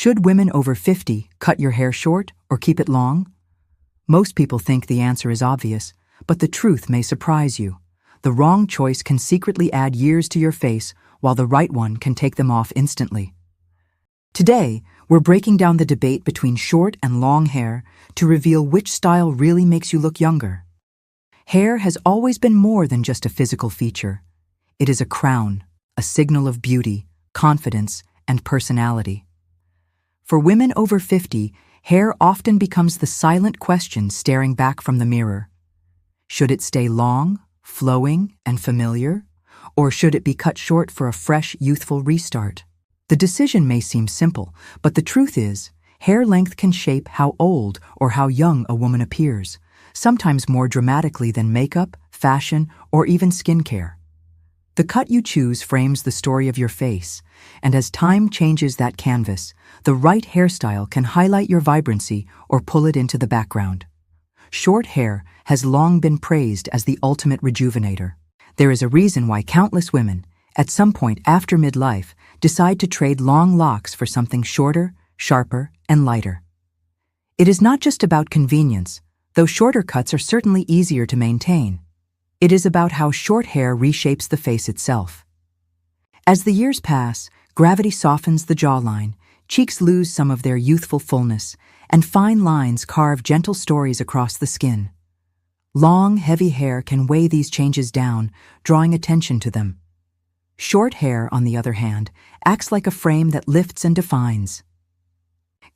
Should women over 50 cut your hair short or keep it long? Most people think the answer is obvious, but the truth may surprise you. The wrong choice can secretly add years to your face, while the right one can take them off instantly. Today, we're breaking down the debate between short and long hair to reveal which style really makes you look younger. Hair has always been more than just a physical feature. It is a crown, a signal of beauty, confidence, and personality. For women over 50, hair often becomes the silent question staring back from the mirror. Should it stay long, flowing, and familiar? Or should it be cut short for a fresh, youthful restart? The decision may seem simple, but the truth is, hair length can shape how old or how young a woman appears, sometimes more dramatically than makeup, fashion, or even skincare. The cut you choose frames the story of your face, and as time changes that canvas, the right hairstyle can highlight your vibrancy or pull it into the background. Short hair has long been praised as the ultimate rejuvenator. There is a reason why countless women, at some point after midlife, decide to trade long locks for something shorter, sharper, and lighter. It is not just about convenience, though shorter cuts are certainly easier to maintain. It is about how short hair reshapes the face itself. As the years pass, gravity softens the jawline, cheeks lose some of their youthful fullness, and fine lines carve gentle stories across the skin. Long, heavy hair can weigh these changes down, drawing attention to them. Short hair, on the other hand, acts like a frame that lifts and defines.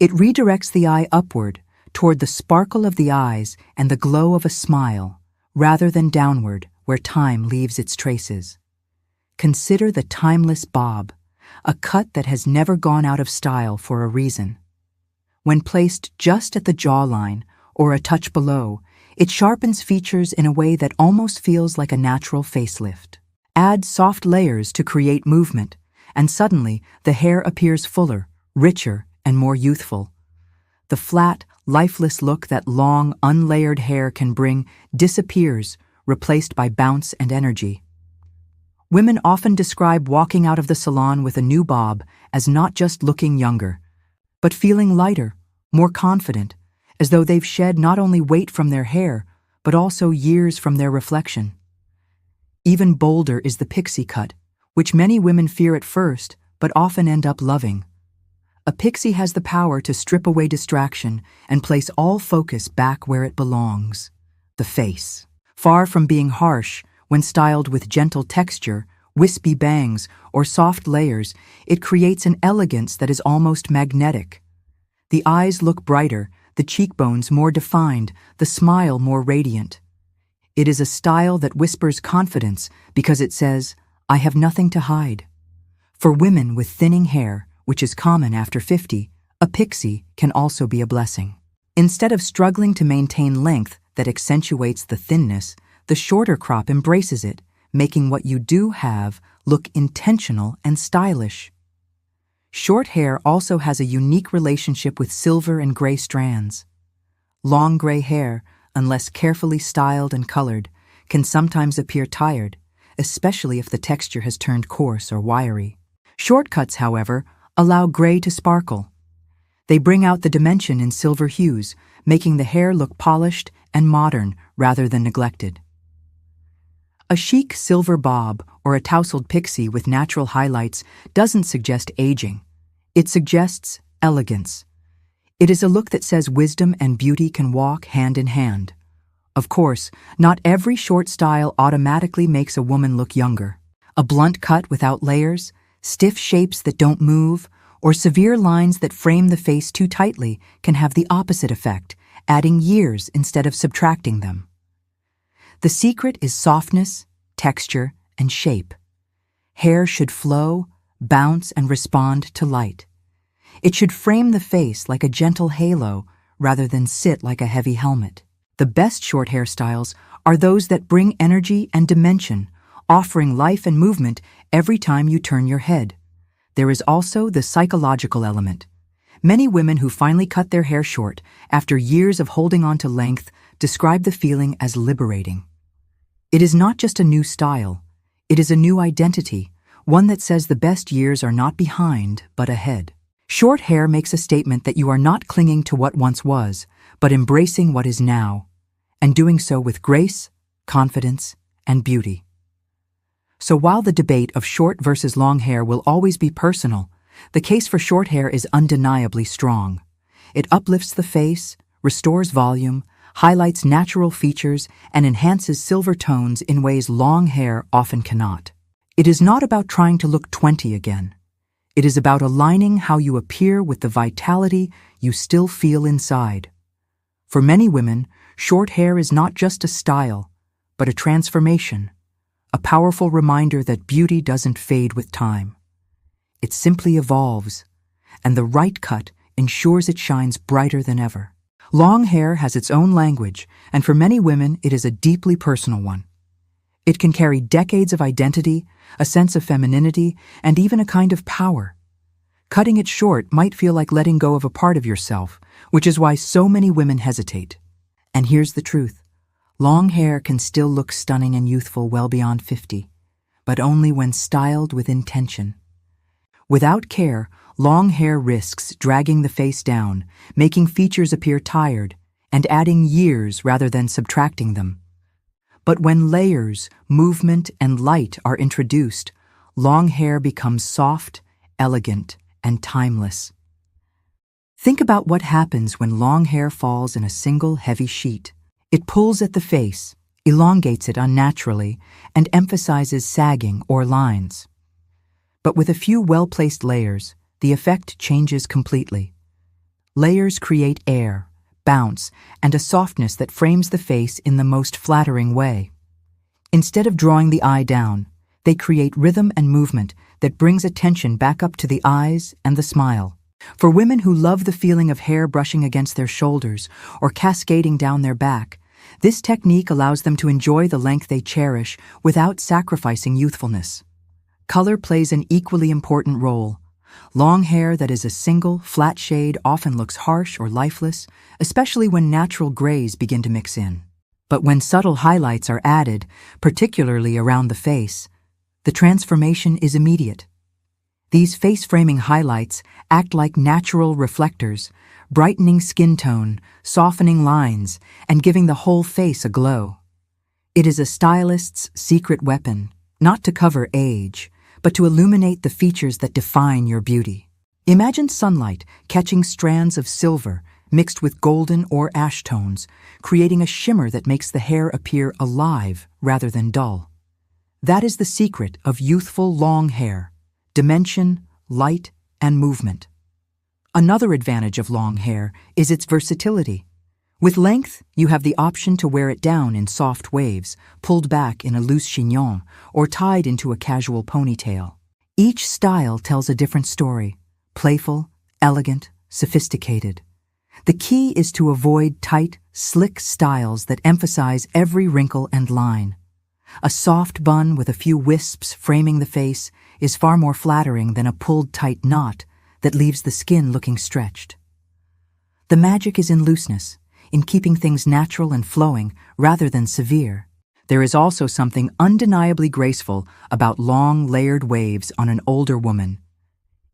It redirects the eye upward, toward the sparkle of the eyes and the glow of a smile, rather than downward, where time leaves its traces. Consider the timeless bob, a cut that has never gone out of style for a reason. When placed just at the jawline or a touch below, it sharpens features in a way that almost feels like a natural facelift. Add soft layers to create movement, and suddenly the hair appears fuller, richer, and more youthful. The flat, lifeless look that long, unlayered hair can bring disappears, replaced by bounce and energy. Women often describe walking out of the salon with a new bob as not just looking younger, but feeling lighter, more confident, as though they've shed not only weight from their hair, but also years from their reflection. Even bolder is the pixie cut, which many women fear at first, but often end up loving. A pixie has the power to strip away distraction and place all focus back where it belongs, the face. Far from being harsh, when styled with gentle texture, wispy bangs, or soft layers, it creates an elegance that is almost magnetic. The eyes look brighter, the cheekbones more defined, the smile more radiant. It is a style that whispers confidence because it says, "I have nothing to hide." For women with thinning hair, which is common after 50, a pixie can also be a blessing. Instead of struggling to maintain length that accentuates the thinness, the shorter crop embraces it, making what you do have look intentional and stylish. Short hair also has a unique relationship with silver and gray strands. Long gray hair, unless carefully styled and colored, can sometimes appear tired, especially if the texture has turned coarse or wiry. Short cuts, however, allow gray to sparkle. They bring out the dimension in silver hues, making the hair look polished and modern rather than neglected. A chic silver bob or a tousled pixie with natural highlights doesn't suggest aging. It suggests elegance. It is a look that says wisdom and beauty can walk hand in hand. Of course, not every short style automatically makes a woman look younger. A blunt cut without layers, stiff shapes that don't move, or severe lines that frame the face too tightly can have the opposite effect, adding years instead of subtracting them. The secret is softness, texture, and shape. Hair should flow, bounce, and respond to light. It should frame the face like a gentle halo rather than sit like a heavy helmet. The best short hairstyles are those that bring energy and dimension, offering life and movement every time you turn your head. There is also the psychological element. Many women who finally cut their hair short after years of holding on to length describe the feeling as liberating. It is not just a new style, it is a new identity, one that says the best years are not behind but ahead. Short hair makes a statement that you are not clinging to what once was, but embracing what is now, and doing so with grace, confidence, and beauty. So while the debate of short versus long hair will always be personal, the case for short hair is undeniably strong. It uplifts the face, restores volume, highlights natural features, and enhances silver tones in ways long hair often cannot. It is not about trying to look 20 again. It is about aligning how you appear with the vitality you still feel inside. For many women, short hair is not just a style, but a transformation, a powerful reminder that beauty doesn't fade with time. It simply evolves, and the right cut ensures it shines brighter than ever. Long hair has its own language, and for many women it is a deeply personal one. It can carry decades of identity, a sense of femininity, and even a kind of power. Cutting it short might feel like letting go of a part of yourself, which is why so many women hesitate. And here's the truth. Long hair can still look stunning and youthful well beyond 50, but only when styled with intention. Without care, long hair risks dragging the face down, making features appear tired, and adding years rather than subtracting them. But when layers, movement, and light are introduced, long hair becomes soft, elegant, and timeless. Think about what happens when long hair falls in a single heavy sheet. It pulls at the face, elongates it unnaturally, and emphasizes sagging or lines. But with a few well-placed layers, the effect changes completely. Layers create air, bounce, and a softness that frames the face in the most flattering way. Instead of drawing the eye down, they create rhythm and movement that brings attention back up to the eyes and the smile. For women who love the feeling of hair brushing against their shoulders or cascading down their back, this technique allows them to enjoy the length they cherish without sacrificing youthfulness. Color plays an equally important role. Long hair that is a single, flat shade often looks harsh or lifeless, especially when natural grays begin to mix in. But when subtle highlights are added, particularly around the face, the transformation is immediate. These face-framing highlights act like natural reflectors, brightening skin tone, softening lines, and giving the whole face a glow. It is a stylist's secret weapon, not to cover age, but to illuminate the features that define your beauty. Imagine sunlight catching strands of silver mixed with golden or ash tones, creating a shimmer that makes the hair appear alive rather than dull. That is the secret of youthful long hair: dimension, light, and movement. Another advantage of long hair is its versatility. With length, you have the option to wear it down in soft waves, pulled back in a loose chignon, or tied into a casual ponytail. Each style tells a different story: playful, elegant, sophisticated. The key is to avoid tight, slick styles that emphasize every wrinkle and line. A soft bun with a few wisps framing the face is far more flattering than a pulled tight knot that leaves the skin looking stretched. The magic is in looseness, in keeping things natural and flowing rather than severe. There is also something undeniably graceful about long, layered waves on an older woman.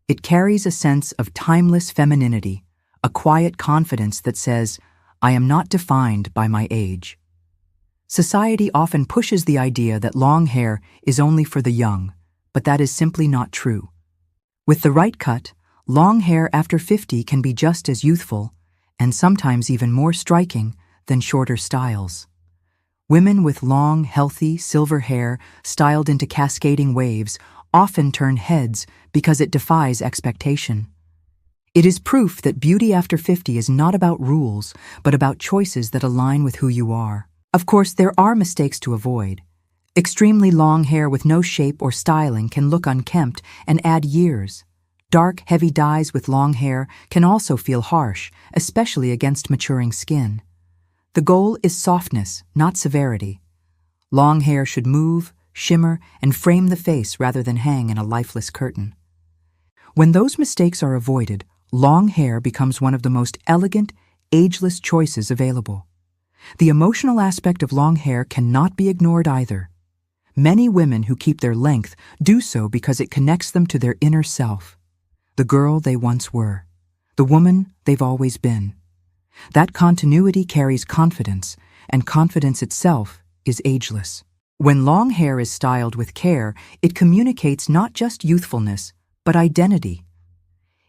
It carries a sense of timeless femininity, a quiet confidence that says, "I am not defined by my age." Society often pushes the idea that long hair is only for the young, but that is simply not true. With the right cut, long hair after 50 can be just as youthful, and sometimes even more striking, than shorter styles. Women with long, healthy, silver hair styled into cascading waves often turn heads because it defies expectation. It is proof that beauty after 50 is not about rules, but about choices that align with who you are. Of course, there are mistakes to avoid. Extremely long hair with no shape or styling can look unkempt and add years. Dark, heavy dyes with long hair can also feel harsh, especially against maturing skin. The goal is softness, not severity. Long hair should move, shimmer, and frame the face rather than hang in a lifeless curtain. When those mistakes are avoided, long hair becomes one of the most elegant, ageless choices available. The emotional aspect of long hair cannot be ignored either. Many women who keep their length do so because it connects them to their inner self. the girl they once were, the woman they've always been. That continuity carries confidence, and confidence itself is ageless. When long hair is styled with care, it communicates not just youthfulness, but identity.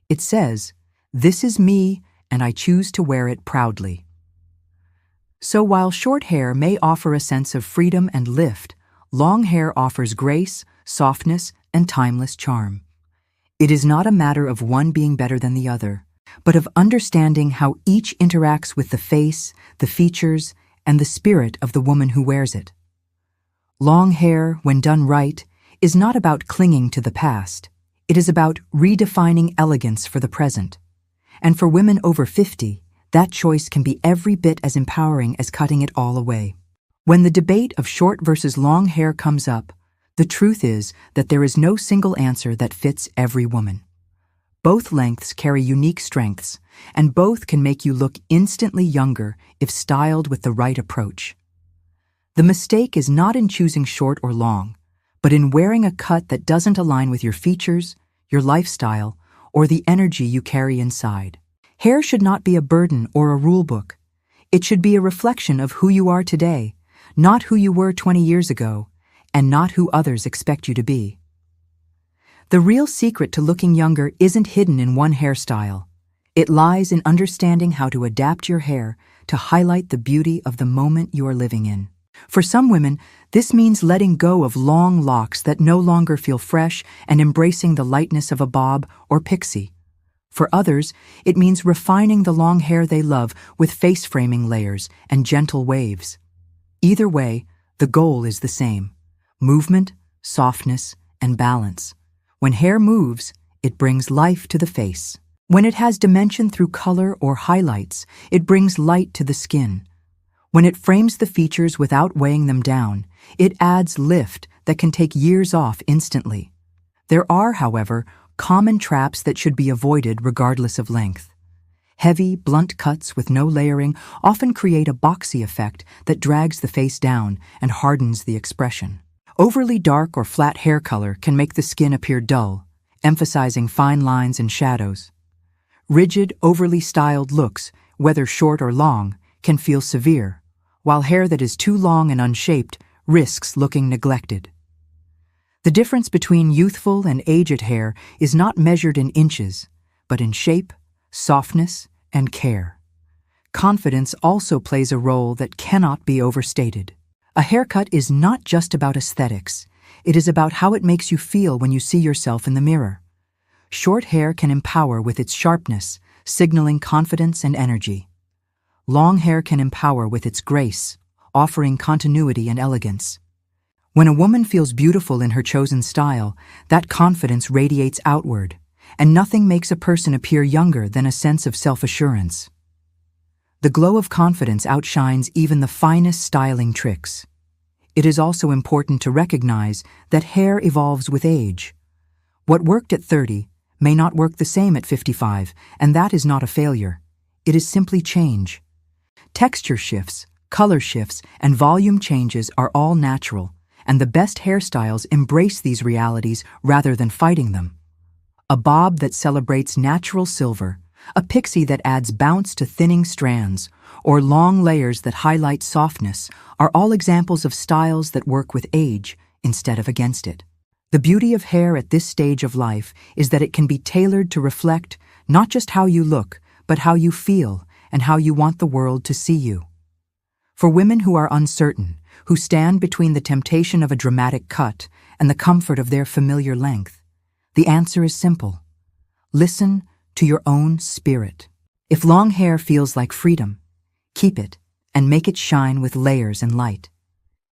It says, "This is me, and I choose to wear it proudly." So while short hair may offer a sense of freedom and lift, long hair offers grace, softness, and timeless charm. It is not a matter of one being better than the other, but of understanding how each interacts with the face, the features, and the spirit of the woman who wears it. Long hair, when done right, is not about clinging to the past. It is about redefining elegance for the present. And for women over 50, that choice can be every bit as empowering as cutting it all away. When the debate of short versus long hair comes up, the truth is that there is no single answer that fits every woman. Both lengths carry unique strengths, and both can make you look instantly younger if styled with the right approach. The mistake is not in choosing short or long, but in wearing a cut that doesn't align with your features, your lifestyle, or the energy you carry inside. Hair should not be a burden or a rule book. It should be a reflection of who you are today, not who you were 20 years ago, and not who others expect you to be. The real secret to looking younger isn't hidden in one hairstyle. It lies in understanding how to adapt your hair to highlight the beauty of the moment you are living in. For some women, this means letting go of long locks that no longer feel fresh and embracing the lightness of a bob or pixie. For others, it means refining the long hair they love with face-framing layers and gentle waves. Either way, the goal is the same: movement, softness, and balance. When hair moves, it brings life to the face. When it has dimension through color or highlights, it brings light to the skin. When it frames the features without weighing them down, it adds lift that can take years off instantly. There are, however, common traps that should be avoided regardless of length. Heavy, blunt cuts with no layering often create a boxy effect that drags the face down and hardens the expression. Overly dark or flat hair color can make the skin appear dull, emphasizing fine lines and shadows. Rigid, overly styled looks, whether short or long, can feel severe, while hair that is too long and unshaped risks looking neglected. The difference between youthful and aged hair is not measured in inches, but in shape, softness, and care. Confidence also plays a role that cannot be overstated. A haircut is not just about aesthetics. It is about how it makes you feel when you see yourself in the mirror. Short hair can empower with its sharpness, signaling confidence and energy. Long hair can empower with its grace, offering continuity and elegance. When a woman feels beautiful in her chosen style, that confidence radiates outward, and nothing makes a person appear younger than a sense of self-assurance. The glow of confidence outshines even the finest styling tricks. It is also important to recognize that hair evolves with age. What worked at 30 may not work the same at 55, and that is not a failure. It is simply change. Texture shifts, color shifts, and volume changes are all natural, and the best hairstyles embrace these realities rather than fighting them. A bob that celebrates natural silver, a pixie that adds bounce to thinning strands, or long layers that highlight softness are all examples of styles that work with age instead of against it. The beauty of hair at this stage of life is that it can be tailored to reflect not just how you look, but how you feel and how you want the world to see you. For women who are uncertain, who stand between the temptation of a dramatic cut and the comfort of their familiar length, the answer is simple. Listen to your own spirit. If long hair feels like freedom, keep it and make it shine with layers and light.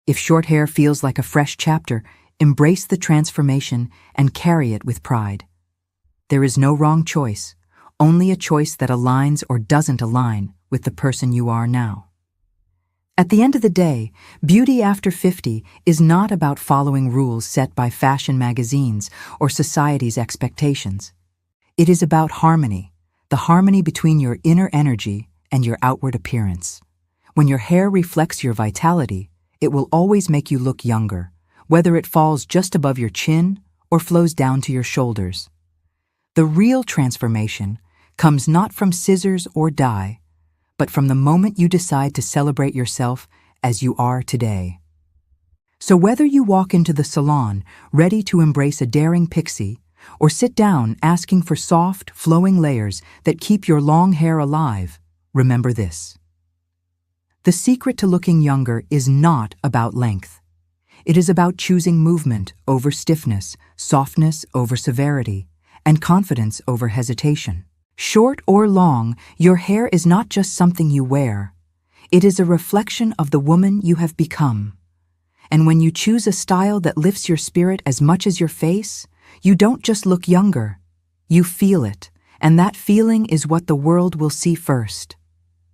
If short hair feels like a fresh chapter, embrace the transformation and carry it with pride. There is no wrong choice, only a choice that aligns or doesn't align with the person you are now. At the end of the day, beauty after 50 is not about following rules set by fashion magazines or society's expectations. It is about harmony, the harmony between your inner energy and your outward appearance. When your hair reflects your vitality, it will always make you look younger, whether it falls just above your chin or flows down to your shoulders. The real transformation comes not from scissors or dye, but from the moment you decide to celebrate yourself as you are today. So whether you walk into the salon ready to embrace a daring pixie, or sit down asking for soft, flowing layers that keep your long hair alive, remember this. The secret to looking younger is not about length. It is about choosing movement over stiffness, softness over severity, and confidence over hesitation. Short or long, your hair is not just something you wear. It is a reflection of the woman you have become. And when you choose a style that lifts your spirit as much as your face, you don't just look younger. You feel it, and that feeling is what the world will see first.